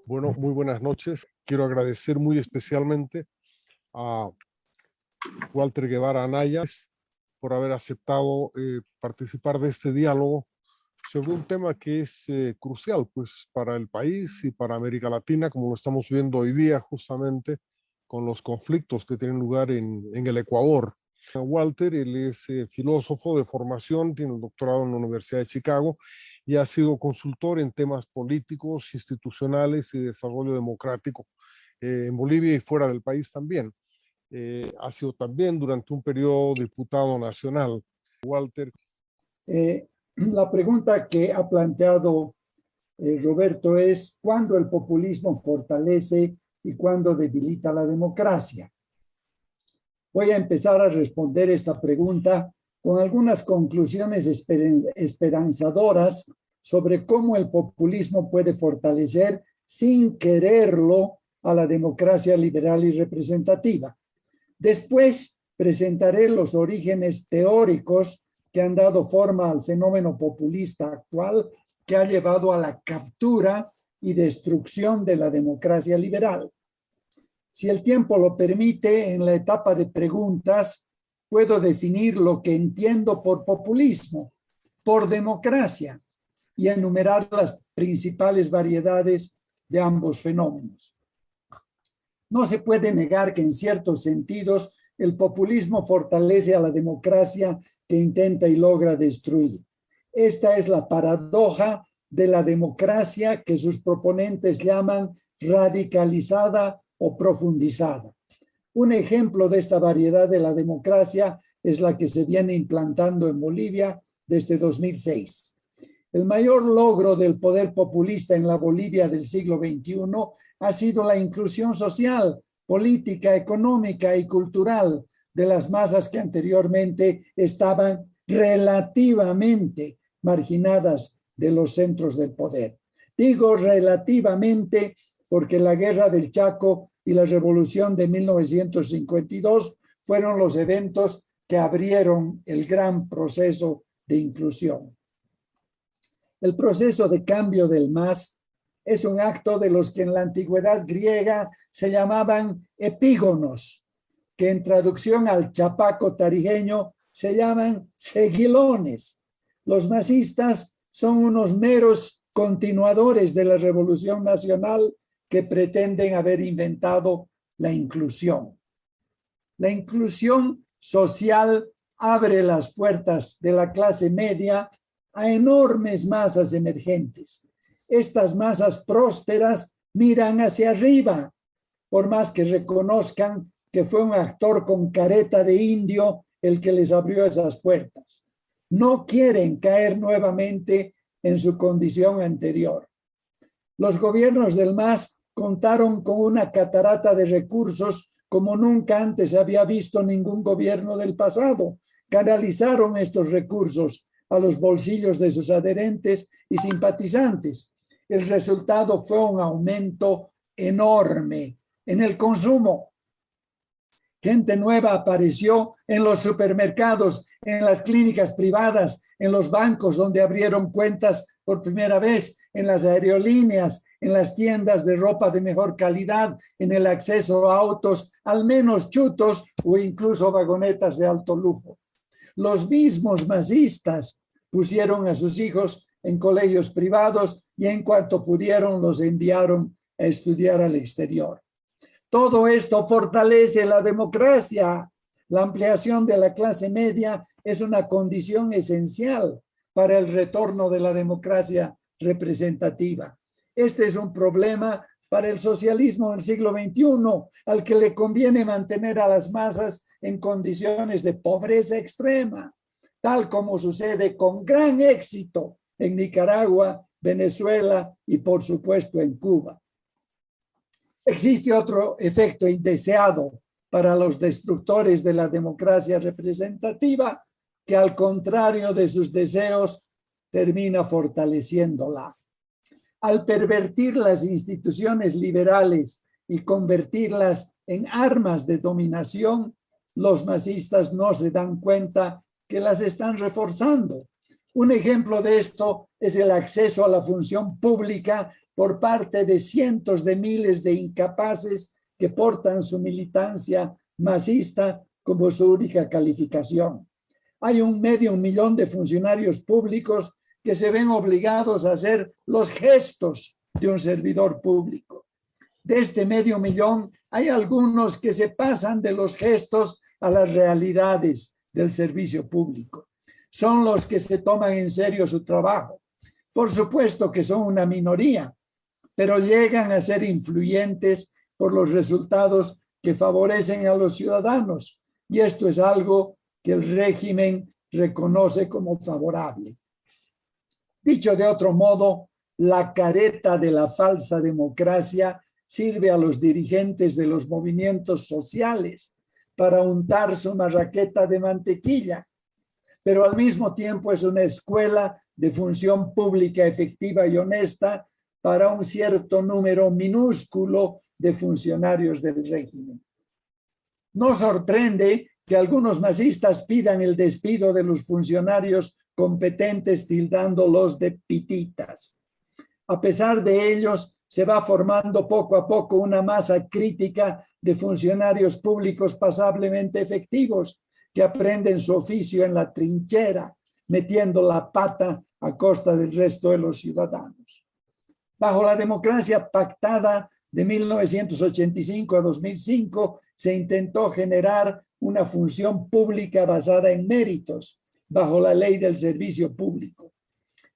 Bueno, muy buenas noches. Quiero agradecer muy especialmente a Walter Guevara Anaya por haber aceptado participar de este diálogo sobre un tema que es crucial pues, para el país y para América Latina, como lo estamos viendo hoy día justamente con los conflictos que tienen lugar en el Ecuador. Walter, él es filósofo de formación, tiene un doctorado en la Universidad de Chicago y ha sido consultor en temas políticos, institucionales y desarrollo democrático en Bolivia y fuera del país también. Ha sido también durante un periodo diputado nacional. Walter. La pregunta que ha planteado Roberto es ¿cuándo el populismo fortalece y cuándo debilita la democracia? Voy a empezar a responder esta pregunta con algunas conclusiones esperanzadoras sobre cómo el populismo puede fortalecer sin quererlo a la democracia liberal y representativa. Después presentaré los orígenes teóricos que han dado forma al fenómeno populista actual que ha llevado a la captura y destrucción de la democracia liberal. Si el tiempo lo permite, en la etapa de preguntas, puedo definir lo que entiendo por populismo, por democracia, y enumerar las principales variedades de ambos fenómenos. No se puede negar que en ciertos sentidos el populismo fortalece a la democracia que intenta y logra destruir. Esta es la paradoja de la democracia que sus proponentes llaman radicalizada o profundizada. Un ejemplo de esta variedad de la democracia es la que se viene implantando en Bolivia desde 2006. El mayor logro del poder populista en la Bolivia del siglo XXI ha sido la inclusión social, política, económica y cultural de las masas que anteriormente estaban relativamente marginadas de los centros del poder. Digo relativamente porque la Guerra del Chaco y la Revolución de 1952 fueron los eventos que abrieron el gran proceso de inclusión. El proceso de cambio del MAS es un acto de los que en la antigüedad griega se llamaban epígonos, que en traducción al chapaco tarijeño se llaman seguilones. Los masistas son unos meros continuadores de la Revolución Nacional que pretenden haber inventado la inclusión. La inclusión social abre las puertas de la clase media a enormes masas emergentes. Estas masas prósperas miran hacia arriba, por más que reconozcan que fue un actor con careta de indio el que les abrió esas puertas. No quieren caer nuevamente en su condición anterior. Los gobiernos del MAS contaron con una catarata de recursos como nunca antes había visto ningún gobierno del pasado. Canalizaron estos recursos a los bolsillos de sus adherentes y simpatizantes. El resultado fue un aumento enorme en el consumo. Gente nueva apareció en los supermercados, en las clínicas privadas, en los bancos donde abrieron cuentas por primera vez, en las aerolíneas, en las tiendas de ropa de mejor calidad, en el acceso a autos al menos chutos o incluso vagonetas de alto lujo. Los mismos masistas pusieron a sus hijos en colegios privados y en cuanto pudieron los enviaron a estudiar al exterior. Todo esto fortalece la democracia. La ampliación de la clase media es una condición esencial para el retorno de la democracia representativa. Este es un problema para el socialismo del siglo XXI, al que le conviene mantener a las masas en condiciones de pobreza extrema, tal como sucede con gran éxito en Nicaragua, Venezuela y por supuesto en Cuba. Existe otro efecto indeseado para los destructores de la democracia representativa que al contrario de sus deseos termina fortaleciéndola. Al pervertir las instituciones liberales y convertirlas en armas de dominación, los masistas no se dan cuenta que las están reforzando. Un ejemplo de esto es el acceso a la función pública por parte de cientos de miles de incapaces que portan su militancia masista como su única calificación. Hay 500,000 de funcionarios públicos que se ven obligados a hacer los gestos de un servidor público. De este 500,000, hay algunos que se pasan de los gestos a las realidades del servicio público. Son los que se toman en serio su trabajo. Por supuesto que son una minoría, pero llegan a ser influyentes por los resultados que favorecen a los ciudadanos. Y esto es algo que el régimen reconoce como favorable. Dicho de otro modo, la careta de la falsa democracia sirve a los dirigentes de los movimientos sociales para untar su marraqueta de mantequilla, pero al mismo tiempo es una escuela de función pública efectiva y honesta para un cierto número minúsculo de funcionarios del régimen. No sorprende que algunos masistas pidan el despido de los funcionarios competentes tildándolos de pititas. A pesar de ellos, se va formando poco a poco una masa crítica de funcionarios públicos pasablemente efectivos que aprenden su oficio en la trinchera, metiendo la pata a costa del resto de los ciudadanos. Bajo la democracia pactada de 1985 a 2005, se intentó generar una función pública basada en méritos, bajo la ley del servicio público.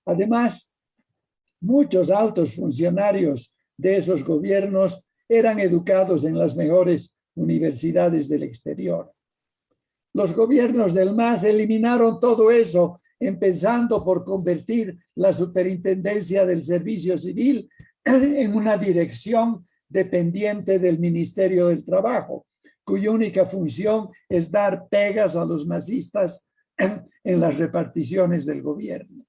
Además, muchos altos funcionarios de esos gobiernos eran educados en las mejores universidades del exterior. Los gobiernos del MAS eliminaron todo eso, empezando por convertir la Superintendencia del Servicio Civil en una dirección dependiente del Ministerio del Trabajo, cuya única función es dar pegas a los masistas en las reparticiones del gobierno.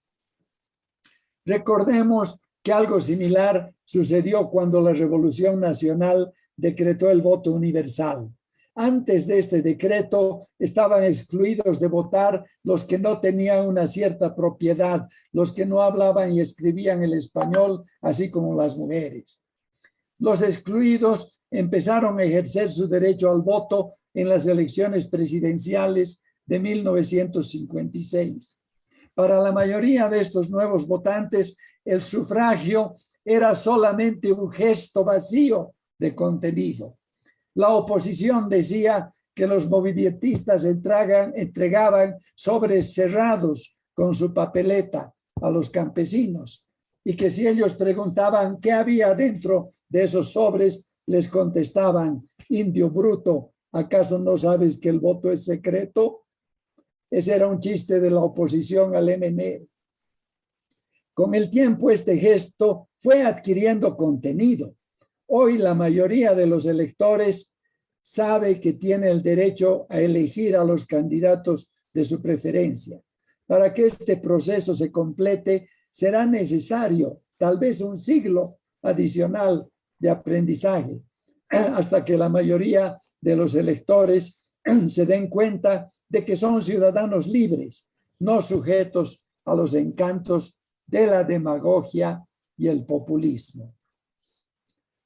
Recordemos que algo similar sucedió cuando la Revolución Nacional decretó el voto universal. Antes de este decreto estaban excluidos de votar los que no tenían una cierta propiedad, los que no hablaban y escribían el español, así como las mujeres. Los excluidos empezaron a ejercer su derecho al voto en las elecciones presidenciales de 1956. Para la mayoría de estos nuevos votantes, el sufragio era solamente un gesto vacío de contenido. La oposición decía que los movimentistas entregaban sobres cerrados con su papeleta a los campesinos y que si ellos preguntaban qué había dentro de esos sobres, les contestaban: indio bruto, ¿acaso no sabes que el voto es secreto? Ese era un chiste de la oposición al MNR. Con el tiempo, este gesto fue adquiriendo contenido. Hoy la mayoría de los electores sabe que tiene el derecho a elegir a los candidatos de su preferencia. Para que este proceso se complete, será necesario tal vez un siglo adicional de aprendizaje, hasta que la mayoría de los electores se den cuenta de que son ciudadanos libres, no sujetos a los encantos de la demagogia y el populismo.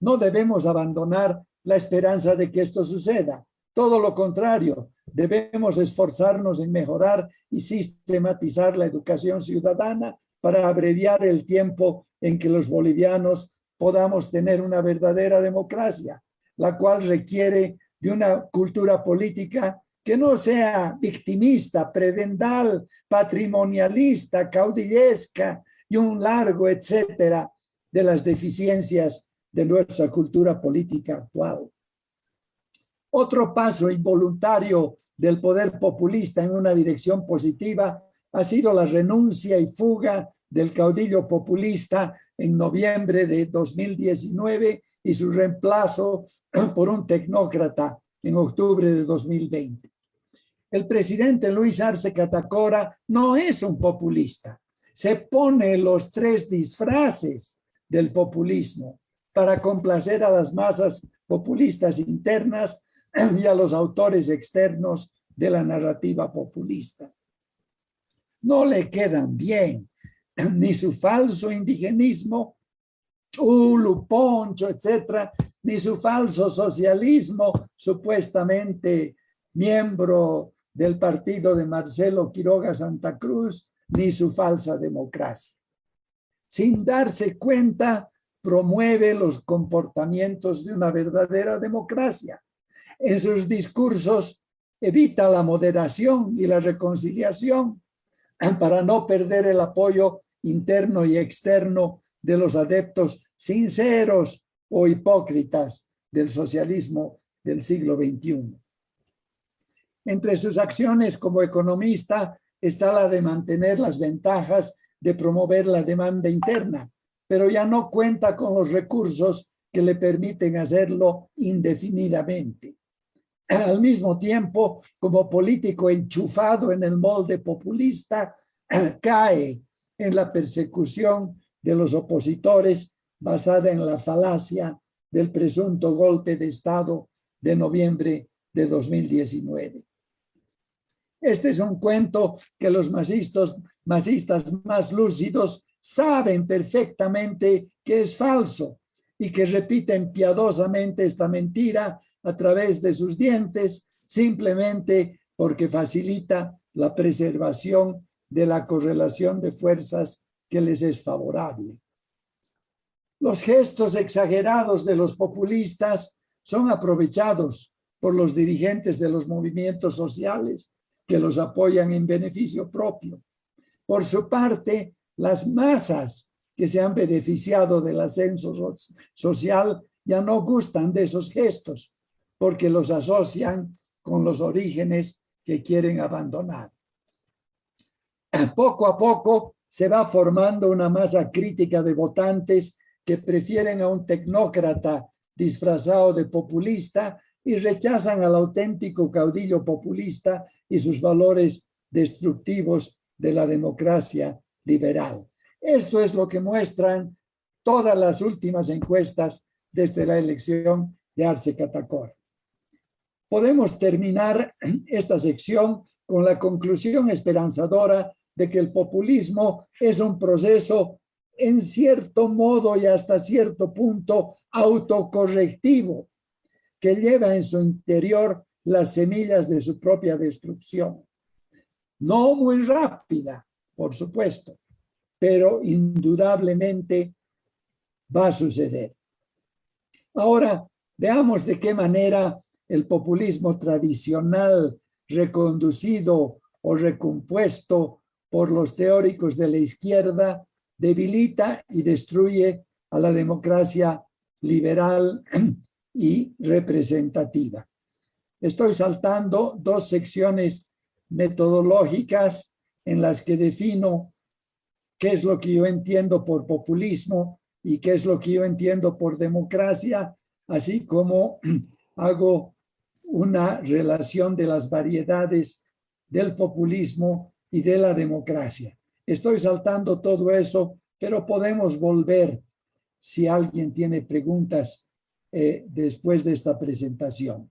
No debemos abandonar la esperanza de que esto suceda. Todo lo contrario, debemos esforzarnos en mejorar y sistematizar la educación ciudadana para abreviar el tiempo en que los bolivianos podamos tener una verdadera democracia, la cual requiere de una cultura política que no sea victimista, prebendal, patrimonialista, caudillesca y un largo etcétera de las deficiencias de nuestra cultura política actual. Otro paso involuntario del poder populista en una dirección positiva ha sido la renuncia y fuga del caudillo populista en noviembre de 2019 y su reemplazo por un tecnócrata en octubre de 2020. El presidente Luis Arce Catacora no es un populista. Se pone los tres disfraces del populismo para complacer a las masas populistas internas y a los autores externos de la narrativa populista. no le quedan bien, ni su falso indigenismo, Chulu, Poncho, etcétera, ni su falso socialismo, supuestamente miembro del partido de Marcelo Quiroga Santa Cruz, ni su falsa democracia. Sin darse cuenta, promueve los comportamientos de una verdadera democracia. En sus discursos evita la moderación y la reconciliación para no perder el apoyo interno y externo de los adeptos sinceros o hipócritas del socialismo del siglo XXI. Entre sus acciones como economista está la de mantener las ventajas de promover la demanda interna, pero ya no cuenta con los recursos que le permiten hacerlo indefinidamente. Al mismo tiempo, como político enchufado en el molde populista, cae en la persecución de los opositores basada en la falacia del presunto golpe de Estado de noviembre de 2019. Este es un cuento que los masistas más lúcidos saben perfectamente que es falso y que repiten piadosamente esta mentira a través de sus dientes simplemente porque facilita la preservación de la correlación de fuerzas que les es favorable. Los gestos exagerados de los populistas son aprovechados por los dirigentes de los movimientos sociales que los apoyan en beneficio propio. Por su parte, las masas que se han beneficiado del ascenso social ya no gustan de esos gestos porque los asocian con los orígenes que quieren abandonar. Poco a poco se va formando una masa crítica de votantes que prefieren a un tecnócrata disfrazado de populista y rechazan al auténtico caudillo populista y sus valores destructivos de la democracia liberal. Esto es lo que muestran todas las últimas encuestas desde la elección de Arce Catacora. Podemos terminar esta sección con la conclusión esperanzadora de que el populismo es un proceso en cierto modo y hasta cierto punto autocorrectivo, que lleva en su interior las semillas de su propia destrucción. No muy rápida, por supuesto, pero indudablemente va a suceder. Ahora, veamos de qué manera el populismo tradicional, reconducido o recompuesto por los teóricos de la izquierda, debilita y destruye a la democracia liberal y representativa. Estoy saltando dos secciones metodológicas en las que defino qué es lo que yo entiendo por populismo y qué es lo que yo entiendo por democracia, así como hago una relación de las variedades del populismo y de la democracia. Estoy saltando todo eso, pero podemos volver si alguien tiene preguntas después de esta presentación.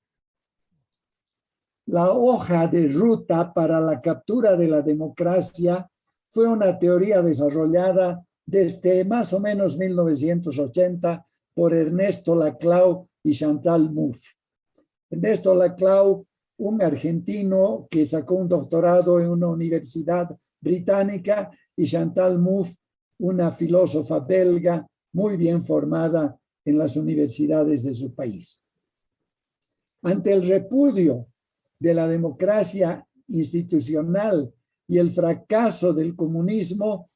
La hoja de ruta para la captura de la democracia fue una teoría desarrollada desde más o menos 1980 por Ernesto Laclau y Chantal Mouffe. Ernesto Laclau, un argentino que sacó un doctorado en una universidad británica, y Chantal Mouffe, una filósofa belga muy bien formada en las universidades de su país. Ante el repudio de la democracia institucional y el fracaso del comunismo,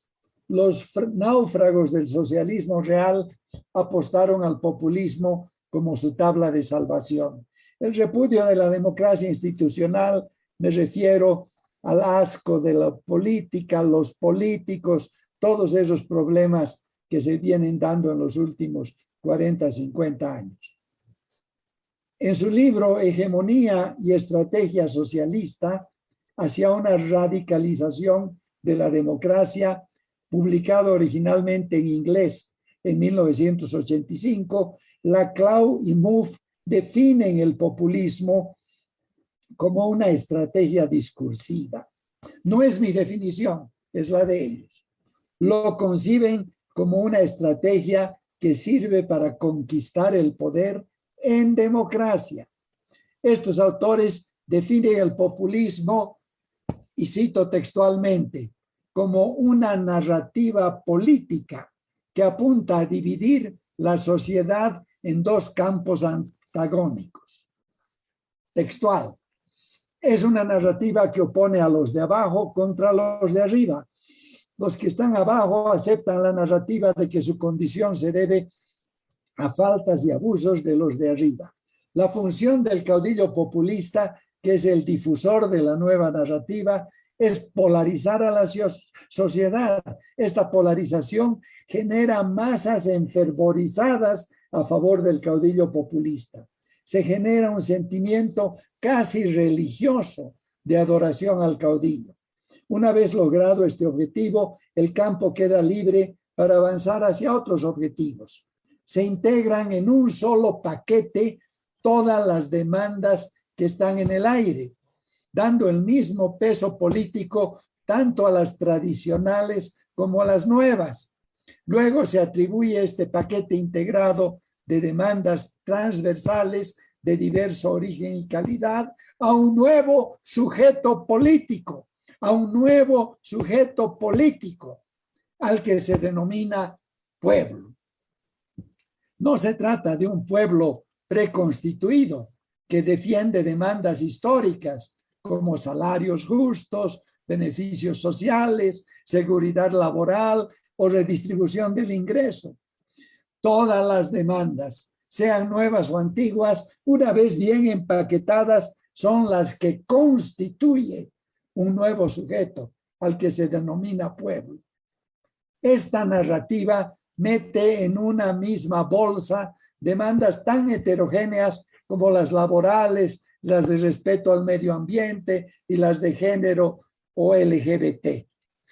los náufragos del socialismo real apostaron al populismo como su tabla de salvación. El repudio de la democracia institucional, me refiero al asco de la política, los políticos, todos esos problemas que se vienen dando en los últimos 40, 50 años. En su libro Hegemonía y Estrategia Socialista hacia una radicalización de la democracia, publicado originalmente en inglés en 1985, Laclau y Mouffe definen el populismo como una estrategia discursiva. No es mi definición, es la de ellos. Lo conciben como una estrategia que sirve para conquistar el poder en democracia. Estos autores definen el populismo, y cito textualmente, como una narrativa política que apunta a dividir la sociedad en dos campos antagónicos. Textual. Es una narrativa que opone a los de abajo contra los de arriba. Los que están abajo aceptan la narrativa de que su condición se debe a faltas y abusos de los de arriba. La función del caudillo populista, que es el difusor de la nueva narrativa, es polarizar a la sociedad. Esta polarización genera masas enfervorizadas a favor del caudillo populista. Se genera un sentimiento casi religioso de adoración al caudillo. Una vez logrado este objetivo, el campo queda libre para avanzar hacia otros objetivos. Se integran en un solo paquete todas las demandas que están en el aire, dando el mismo peso político tanto a las tradicionales como a las nuevas. Luego se atribuye este paquete integrado de demandas transversales de diverso origen y calidad a un nuevo sujeto político, al que se denomina pueblo. No se trata de un pueblo preconstituido que defiende demandas históricas como salarios justos, beneficios sociales, seguridad laboral o redistribución del ingreso. Todas las demandas, sean nuevas o antiguas, una vez bien empaquetadas, son las que constituyen un nuevo sujeto al que se denomina pueblo. Esta narrativa mete en una misma bolsa demandas tan heterogéneas como las laborales, las de respeto al medio ambiente y las de género o LGBT.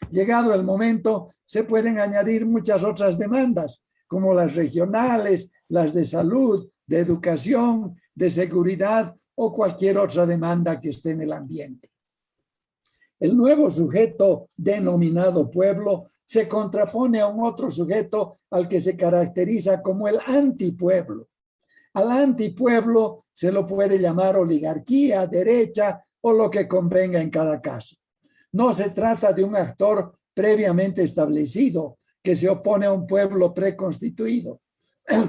Llegado el momento, se pueden añadir muchas otras demandas, como las regionales, las de salud, de educación, de seguridad o cualquier otra demanda que esté en el ambiente. El nuevo sujeto denominado pueblo se contrapone a un otro sujeto al que se caracteriza como el antipueblo. Al antipueblo se lo puede llamar oligarquía, derecha o lo que convenga en cada caso. No se trata de un actor previamente establecido que se opone a un pueblo preconstituido.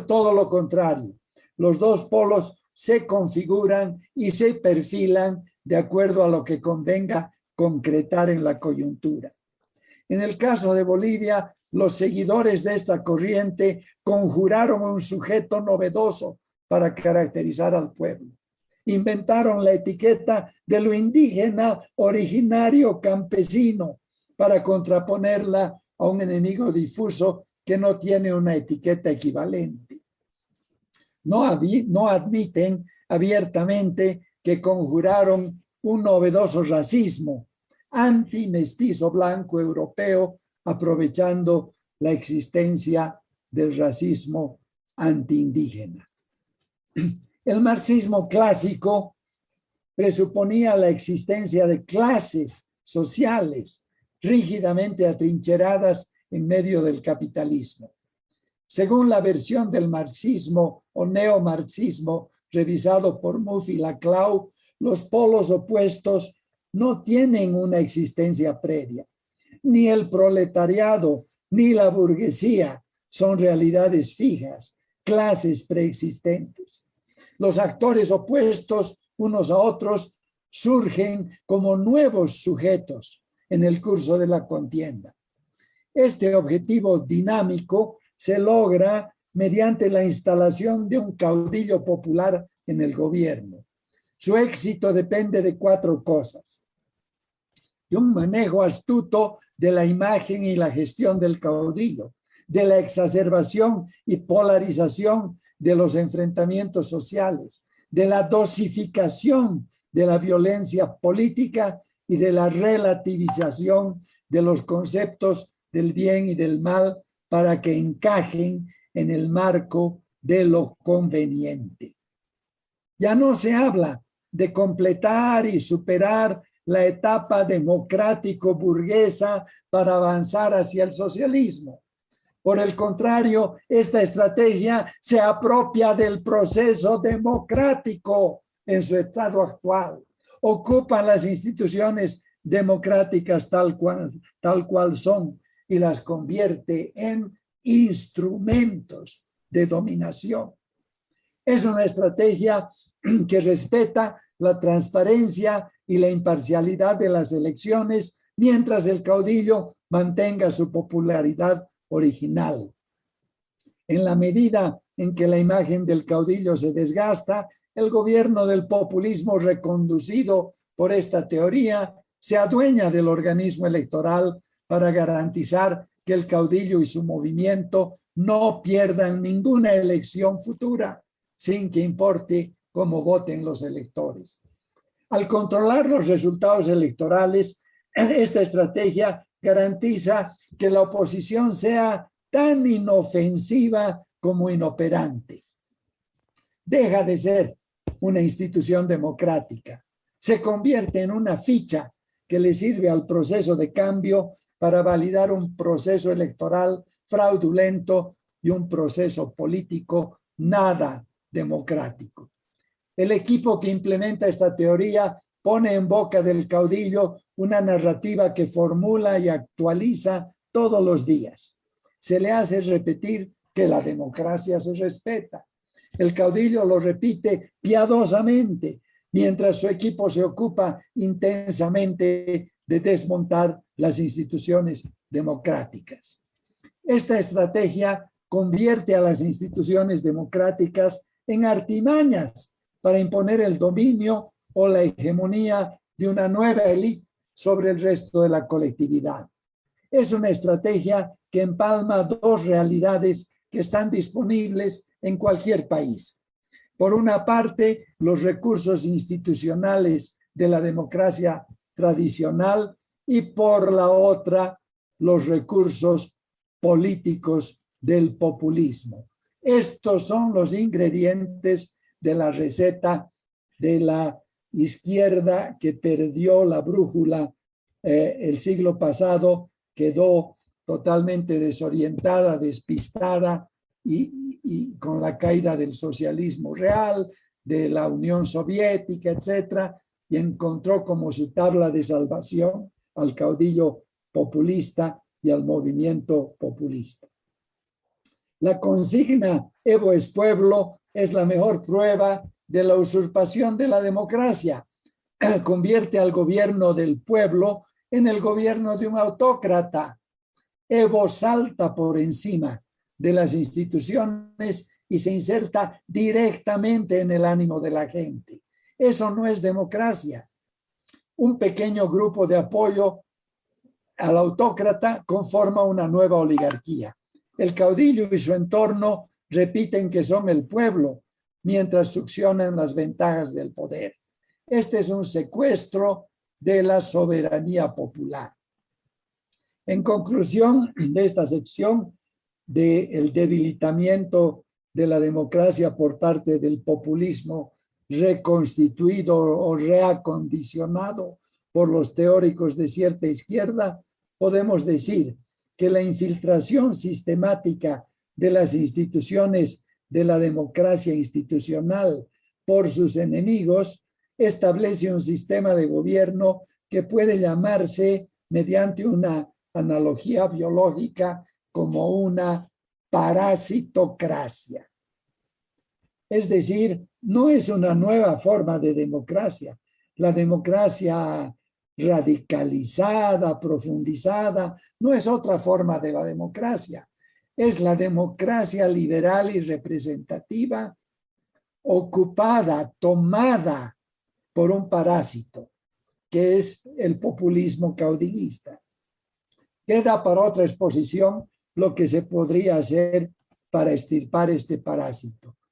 Todo lo contrario, los dos polos se configuran y se perfilan de acuerdo a lo que convenga concretar en la coyuntura. En el caso de Bolivia, los seguidores de esta corriente conjuraron un sujeto novedoso para caracterizar al pueblo. Inventaron la etiqueta de lo indígena, originario, campesino, para contraponerla a un enemigo difuso que no tiene una etiqueta equivalente. No admiten abiertamente que conjuraron un novedoso racismo anti-mestizo blanco europeo, aprovechando la existencia del racismo anti-indígena. El marxismo clásico presuponía la existencia de clases sociales rígidamente atrincheradas en medio del capitalismo. Según la versión del marxismo o neomarxismo revisado por Mouffe y Laclau, los polos opuestos no tienen una existencia previa. Ni el proletariado ni la burguesía son realidades fijas, clases preexistentes. Los actores opuestos unos a otros surgen como nuevos sujetos en el curso de la contienda. Este objetivo dinámico se logra mediante la instalación de un caudillo popular en el gobierno. Su éxito depende de 4 cosas: de un manejo astuto de la imagen y la gestión del caudillo, de la exacerbación y polarización de los enfrentamientos sociales, de la dosificación de la violencia política y de la relativización de los conceptos del bien y del mal para que encajen en el marco de lo conveniente. Ya no se habla de completar y superar la etapa democrático-burguesa para avanzar hacia el socialismo. Por el contrario, esta estrategia se apropia del proceso democrático en su estado actual. Ocupa las instituciones democráticas tal cual son y las convierte en instrumentos de dominación. Es una estrategia que respeta la transparencia y la imparcialidad de las elecciones mientras el caudillo mantenga su popularidad original. En la medida en que la imagen del caudillo se desgasta, el gobierno del populismo reconducido por esta teoría se adueña del organismo electoral para garantizar que el caudillo y su movimiento no pierdan ninguna elección futura, sin que importe cómo voten los electores. Al controlar los resultados electorales, esta estrategia garantiza que la oposición sea tan inofensiva como inoperante. Deja de ser una institución democrática, se convierte en una ficha que le sirve al proceso de cambio para validar un proceso electoral fraudulento y un proceso político nada democrático. El equipo que implementa esta teoría pone en boca del caudillo una narrativa que formula y actualiza todos los días. Se le hace repetir que la democracia se respeta. El caudillo lo repite piadosamente, mientras su equipo se ocupa intensamente de desmontar las instituciones democráticas. Esta estrategia convierte a las instituciones democráticas en artimañas para imponer el dominio o la hegemonía de una nueva élite sobre el resto de la colectividad. Es una estrategia que empalma dos realidades que están disponibles en cualquier país. Por una parte, los recursos institucionales de la democracia tradicional y por la otra, los recursos políticos del populismo. Estos son los ingredientes de la receta de la izquierda que perdió la brújula el siglo pasado, quedó totalmente desorientada, despistada y con la caída del socialismo real, de la Unión Soviética, etcétera, y encontró como su tabla de salvación al caudillo populista y al movimiento populista. La consigna Evo es pueblo es la mejor prueba de la usurpación de la democracia. Convierte al gobierno del pueblo en el gobierno de un autócrata. Evo salta por encima de las instituciones y se inserta directamente en el ánimo de la gente. Eso no es democracia. Un pequeño grupo de apoyo al autócrata conforma una nueva oligarquía. El caudillo y su entorno repiten que son el pueblo, mientras succionan las ventajas del poder. Este es un secuestro de la soberanía popular. En conclusión de esta sección del debilitamiento de la democracia por parte del populismo reconstituido o reacondicionado por los teóricos de cierta izquierda, podemos decir que la infiltración sistemática de las instituciones de la democracia institucional por sus enemigos establece un sistema de gobierno que puede llamarse, mediante una analogía biológica, como una parasitocracia. Es decir, no es una nueva forma de democracia. La democracia radicalizada, profundizada, no es otra forma de la democracia. Es la democracia liberal y representativa ocupada, tomada por un parásito, que es el populismo caudillista. Queda para otra exposición lo que se podría hacer para extirpar este parásito.